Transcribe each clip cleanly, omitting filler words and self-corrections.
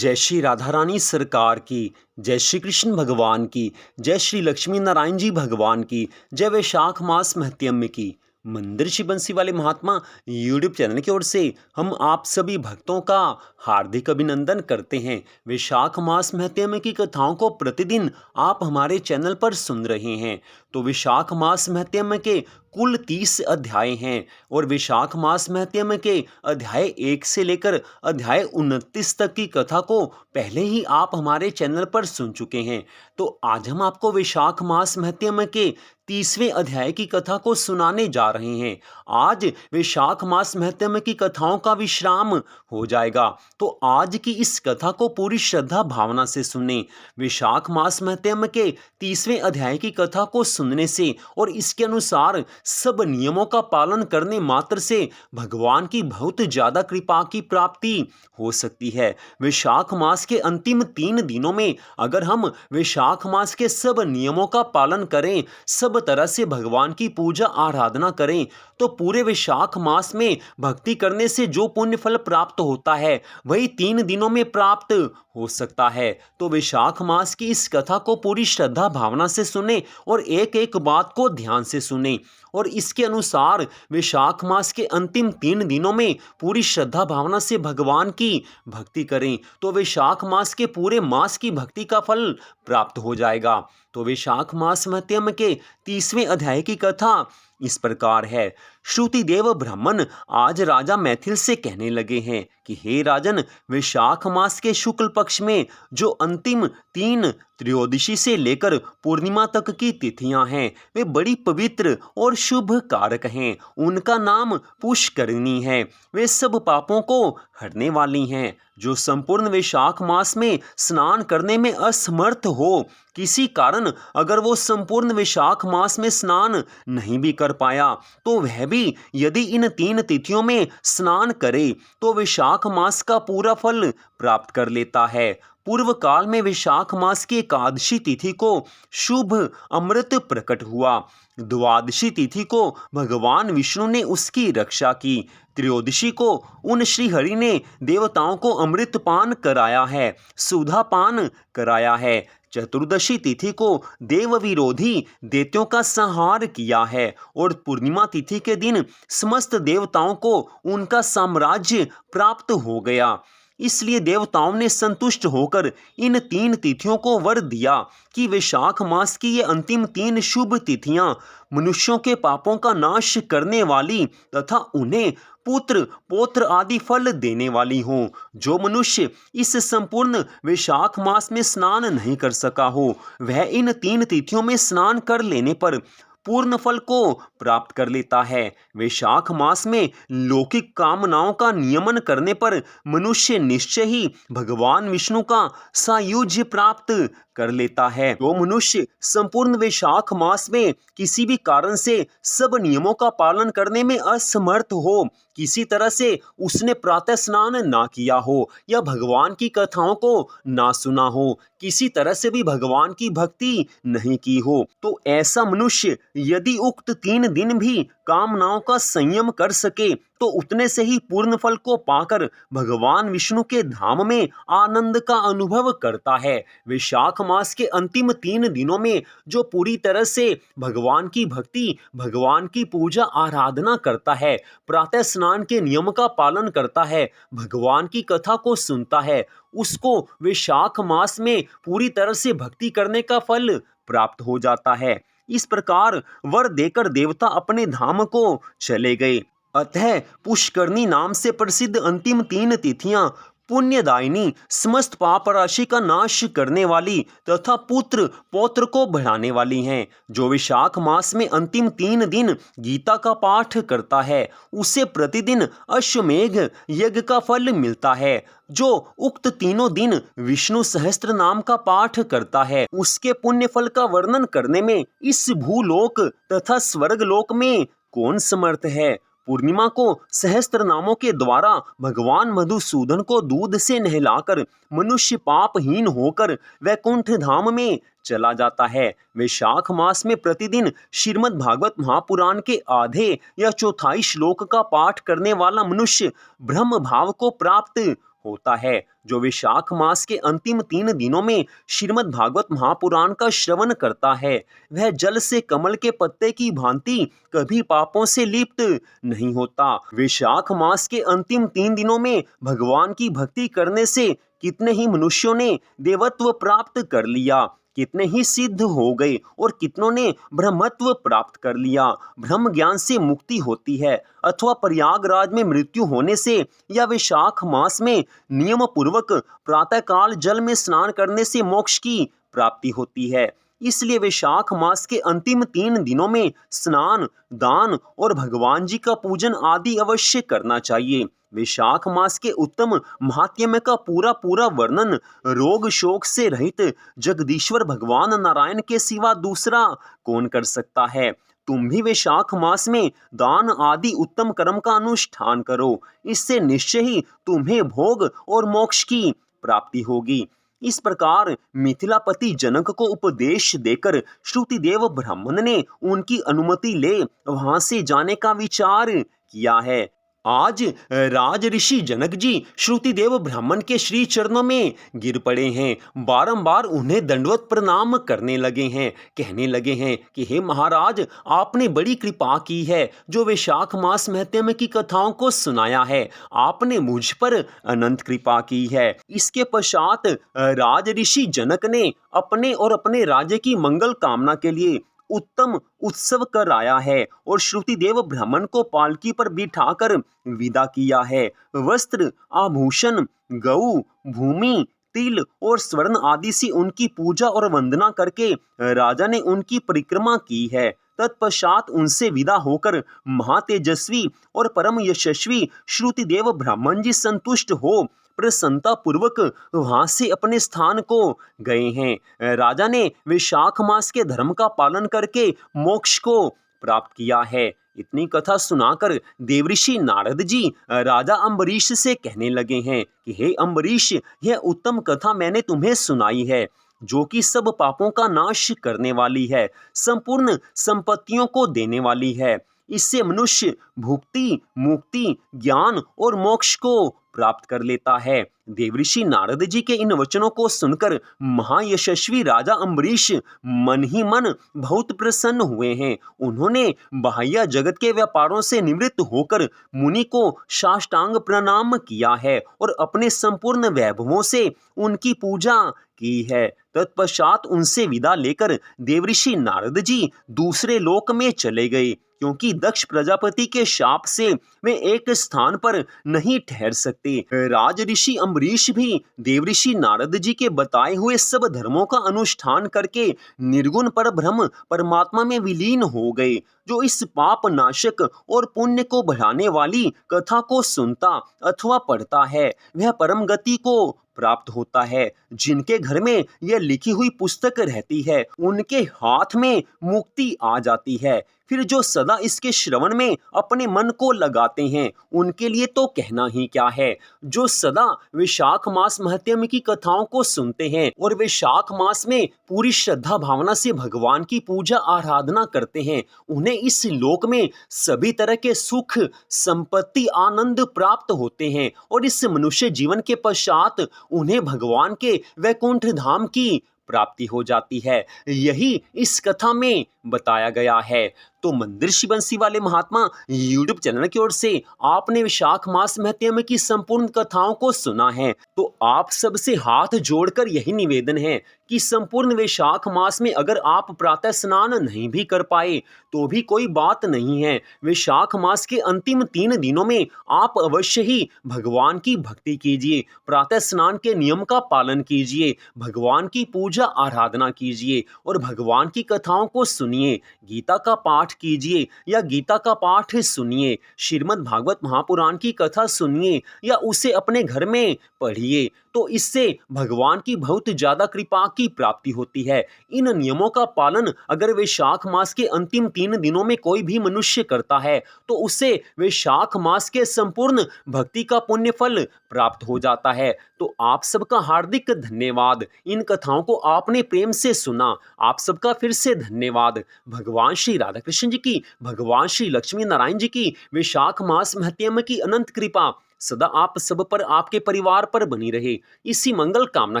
जय श्री राधा रानी सरकार की, जय श्री कृष्ण भगवान की, जय श्री लक्ष्मी नारायण जी भगवान की, जय वैशाख मास महत्म्य की। मंदिर श्री बंसी वाले महात्मा यूट्यूब चैनल की ओर से हम आप सभी भक्तों का हार्दिक अभिनंदन करते हैं। वैशाख मास महत्म्य की कथाओं को प्रतिदिन आप हमारे चैनल पर सुन रहे हैं। तो वैशाख मास महत्म्य के कुल 30 अध्याय हैं और वैशाख मास महत्म्य के अध्याय 1 से लेकर अध्याय 29 तक की कथा को पहले ही आप हमारे चैनल पर सुन चुके हैं। तो आज हम आपको वैशाख मास महत्म्य के 30वें अध्याय की कथा को सुनाने जा रहे हैं। आज वैशाख मास महत्म्य की कथाओं का विश्राम हो जाएगा, तो आज की इस कथा को पूरी श्रद्धा भावना से सुने। वैशाख मास महत्म्य के 30वें अध्याय की कथा को सुनने से और इसके अनुसार सब नियमों का पालन करने मात्र से भगवान की बहुत ज्यादा कृपा की प्राप्ति हो सकती है। वैशाख मास के अंतिम 3 दिनों में अगर हम वैशाख मास के सब नियमों का पालन करें, सब तरह से भगवान की पूजा आराधना करें, तो पूरे वैशाख मास में भक्ति करने से जो पुण्य फल प्राप्त होता है वही 3 दिनों में प्राप्त हो सकता है। तो वैशाख मास की इस कथा को पूरी श्रद्धा भावना से सुने और एक एक बात को ध्यान से सुने और इसके अनुसार वैशाख मास के अंतिम 3 दिनों में पूरी श्रद्धा भावना से भगवान की भक्ति करें, तो वैशाख मास के पूरे मास की भक्ति का फल प्राप्त हो जाएगा। तो वैशाख मास महत्म्य के 30वें अध्याय की कथा इस प्रकार है। श्रुतिदेव ब्राह्मण आज राजा मैथिल से कहने लगे हैं कि हे राजन, वैशाख मास के शुक्ल पक्ष में जो अंतिम 3 त्रयोदशी से लेकर पूर्णिमा तक की तिथियां हैं वे बड़ी पवित्र और शुभ कारक हैं। उनका नाम पुष्करिणी है। वे सब पापों को हरने वाली हैं। जो संपूर्ण वैशाख मास में स्नान करने में असमर्थ हो, किसी कारण अगर वो संपूर्ण वैशाख मास में स्नान नहीं भी कर पाया, तो वह भी यदि इन 3 तिथियों में स्नान करे तो वैशाख मास का पूरा फल प्राप्त कर लेता है। पूर्व काल में वैशाख मास की एकादशी तिथि को शुभ अमृत प्रकट हुआ। द्वादशी तिथि को भगवान विष्णु ने उसकी रक्षा की। त्रयोदशी को उन श्री हरि ने देवताओं को अमृत पान कराया है, सुधा पान कराया है। चतुर्दशी तिथि को देव विरोधी दैत्यों का संहार किया है और पूर्णिमा तिथि के दिन समस्त देवताओं को उनका साम्राज्य प्राप्त हो गया। इसलिए देवताओं ने संतुष्ट होकर इन 3 तिथियों को वर दिया कि वैशाख मास की ये अंतिम 3 शुभ तिथियां मनुष्यों के पापों का नाश करने वाली तथा उन्हें पुत्र पौत्र आदि फल देने वाली हों। जो मनुष्य इस संपूर्ण वैशाख मास में स्नान नहीं कर सका हो, वह इन 3 तिथियों में स्नान कर लेने पर पूर्ण फल को प्राप्त कर लेता है। वैशाख मास में लौकिक कामनाओं का नियमन करने पर मनुष्य निश्चय ही भगवान विष्णु का सायुज्य प्राप्त कर लेता है। जो मनुष्य संपूर्ण वैशाख मास में किसी भी कारण से सब नियमों का पालन करने में असमर्थ हो, किसी तरह से उसने प्रातः स्नान ना किया हो या भगवान की कथाओं को ना सुना हो, किसी तरह से भी भगवान की भक्ति नहीं की हो, तो ऐसा मनुष्य यदि उक्त 3 दिन भी कामनाओं का संयम कर सके तो उतने से ही पूर्ण फल को पाकर भगवान विष्णु के धाम में आनंद का अनुभव करता है। वैशाख मास के अंतिम 3 दिनों में जो पूरी तरह से भगवान की भक्ति, भगवान की पूजा आराधना करता है, प्रातः स्नान के नियम का पालन करता है, भगवान की कथा को सुनता है, उसको वैशाख मास में पूरी तरह से भक्ति करने का फल प्राप्त हो जाता है। इस प्रकार वर देकर देवता अपने धाम को चले गए। अतः पुष्करणी नाम से प्रसिद्ध अंतिम 3 तिथियां पुण्यदायिनी, समस्त पाप राशि का नाश करने वाली तथा पुत्र पौत्र को बढ़ाने वाली हैं। जो वैशाख मास में अंतिम 3 दिन गीता का पाठ करता है उसे प्रतिदिन अश्वमेघ यज्ञ का फल मिलता है। जो उक्त 3 दिन विष्णु सहस्त्र नाम का पाठ करता है उसके पुण्य फल का वर्णन करने में इस भूलोक तथा स्वर्गलोक में कौन समर्थ है। पूर्णिमा को सहस्त्र नामों के द्वारा भगवान मधुसूदन को दूध से नहलाकर मनुष्य पापहीन होकर वैकुंठ धाम में चला जाता है। वैशाख मास में प्रतिदिन श्रीमद् भागवत महापुराण के आधे या चौथाई श्लोक का पाठ करने वाला मनुष्य ब्रह्म भाव को प्राप्त होता है। जो वैशाख मास के अंतिम 3 दिनों में श्रीमद् भागवत महापुराण का श्रवण करता है, वह जल से कमल के पत्ते की भांति कभी पापों से लिप्त नहीं होता। वैशाख मास के अंतिम 3 दिनों में भगवान की भक्ति करने से कितने ही मनुष्यों ने देवत्व प्राप्त कर लिया, कितने ही सिद्ध हो गए और कितनों ने ब्रह्मत्व प्राप्त कर लिया। ब्रह्म ज्ञान से मुक्ति होती है अथवा प्रयागराज में मृत्यु होने से या वैशाख मास में नियम पूर्वक प्रातःकाल जल में स्नान करने से मोक्ष की प्राप्ति होती है। इसलिए वैशाख मास के अंतिम 3 दिनों में स्नान, दान और भगवान जी का पूजन आदि अवश्य करना चाहिए। वैशाख मास के उत्तम महात्म्य का पूरा वर्णन रोग शोक से रहित जगदीश्वर भगवान नारायण के सिवा दूसरा कौन कर सकता है। तुम भी वैशाख मास में दान आदि उत्तम कर्म का अनुष्ठान करो, इससे निश्चय ही तुम्हें भोग और मोक्ष की प्राप्ति होगी। इस प्रकार मिथिलापति जनक को उपदेश देकर श्रुतिदेव ब्राह्मण ने उनकी अनुमति ले वहां से जाने का विचार किया है। आज राज ऋषि जनक जी श्रुतिदेव ब्राह्मण के श्री चरणों में गिर पड़े हैं, बारंबार उन्हें दंडवत प्रणाम करने लगे हैं, कहने लगे हैं कि हे महाराज, आपने बड़ी कृपा की है, जो वैशाख मास महत्म्य की कथाओं को सुनाया है, आपने मुझ पर अनंत कृपा की है। इसके पश्चात राज ऋषि जनक ने अपने और अपने राज्य की मंगल कामना के लिए उत्तम उत्सव कराया है और श्रुतिदेव ब्राह्मण को पालकी पर बिठाकर विदा किया है। वस्त्र, आभूषण, गऊ, भूमि, तिल और स्वर्ण आदि से उनकी पूजा और वंदना करके राजा ने उनकी परिक्रमा की है। तत्पश्चात उनसे विदा होकर महातेजस्वी और परम यशस्वी श्रुतिदेव ब्राह्मण जी संतुष्ट हो प्रसन्नता पूर्वक वहां से अपने स्थान को गए हैं। राजा ने वैशाख मास के धर्म का पालन करके मोक्ष को प्राप्त किया है। इतनी कथा सुनाकर देवऋषि नारद जी राजा अम्बरीश से कहने लगे हैं कि हे अम्बरीश, यह उत्तम कथा मैंने तुम्हें सुनाई है, जो कि सब पापों का नाश करने वाली है, संपूर्ण संपत्तियों को देने वाली है। इससे मनुष्य भुक्ति, मुक्ति, ज्ञान और मोक्ष को प्राप्त कर लेता है। देवऋषि नारद जी के इन वचनों को सुनकर महायशस्वी राजा अम्बरीश मन ही मन बहुत प्रसन्न हुए हैं। उन्होंने बाह्य जगत के व्यापारों से निवृत्त होकर मुनि को साष्टांग प्रणाम किया है और अपने संपूर्ण वैभवों से उनकी पूजा की है। तत्पश्चात उनसे विदा लेकर देवऋषि नारद जी दूसरे लोक में चले गए, क्योंकि दक्ष प्रजापति के शाप से वे एक स्थान पर नहीं ठहर सकते। राज ऋषि अम्बरीश भी देवऋषि नारद जी के बताए हुए सब धर्मों का अनुष्ठान करके निर्गुण पर ब्रह्म परमात्मा में विलीन हो गए। जो इस पाप नाशक और पुण्य को बढ़ाने वाली कथा को सुनता अथवा पढ़ता है, वह परम गति को प्राप्त होता है। जिनके घर में यह लिखी हुई पुस्तक रहती है, उनके हाथ में मुक्ति आ जाती है। फिर जो सदा इसके श्रवण में अपने मन को लगाते हैं, उनके लिए तो कहना ही क्या है। जो सदा वैशाख मास महत्म्य की कथाओं को सुनते हैं और वैशाख मास में पूरी श्रद्धा भावना से भगवान की पूजा आराधना करते हैं, उन्हें इस लोक में सभी तरह के सुख, संपत्ति, आनंद प्राप्त होते हैं और इस मनुष्य जीवन के पश्चात उन्हें भगवान के वैकुंठ धाम की प्राप्ति हो जाती है। यही इस कथा में बताया गया है। तो मंदिर श्री बंसी वाले महात्मा यूट्यूब चैनल की ओर से आपने वैशाख मास महत्म्य की संपूर्ण कथाओं को सुना है, तो आप सबसे हाथ जोड़कर यही निवेदन है कि संपूर्ण वैशाख मास में अगर आप प्रातः स्नान नहीं भी कर पाए तो भी कोई बात नहीं है। वैशाख मास के अंतिम 3 दिनों में आप अवश्य ही भगवान की भक्ति कीजिए, प्रातः स्नान के नियम का पालन कीजिए, भगवान की पूजा आराधना कीजिए और भगवान की कथाओं को सुनिए। गीता का पाठ कीजिए या गीता का पाठ सुनिए, श्रीमद् भागवत महापुराण की कथा सुनिए या उसे अपने घर में पढ़िए, तो इससे भगवान की बहुत ज्यादा कृपा की प्राप्ति होती है। इन नियमों का पालन अगर वैशाख मास के अंतिम 3 दिनों में कोई भी मनुष्य करता है, तो उसे वैशाख मास के संपूर्ण भक्ति का पुण्य फल प्राप्त हो जाता है। तो आप सबका हार्दिक धन्यवाद। इन कथाओं को आपने प्रेम से सुना, आप सबका फिर से धन्यवाद। भगवान श्री राधा कृष्ण जी की, भगवान श्री लक्ष्मी नारायण जी की वैशाख मास महत्म्य की अनंत कृपा सदा आप सब पर, आपके परिवार पर बनी रहे। इसी मंगल कामना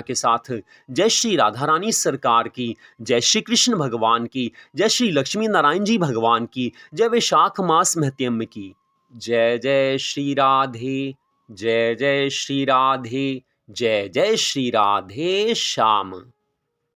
के साथ जय श्री राधा रानी सरकार की, जय श्री कृष्ण भगवान की, जय श्री लक्ष्मी नारायण जी भगवान की, जय वैशाख मास महत्यम की। जय जय श्री राधे, जय जय श्री राधे, जय जय श्री राधे श्याम।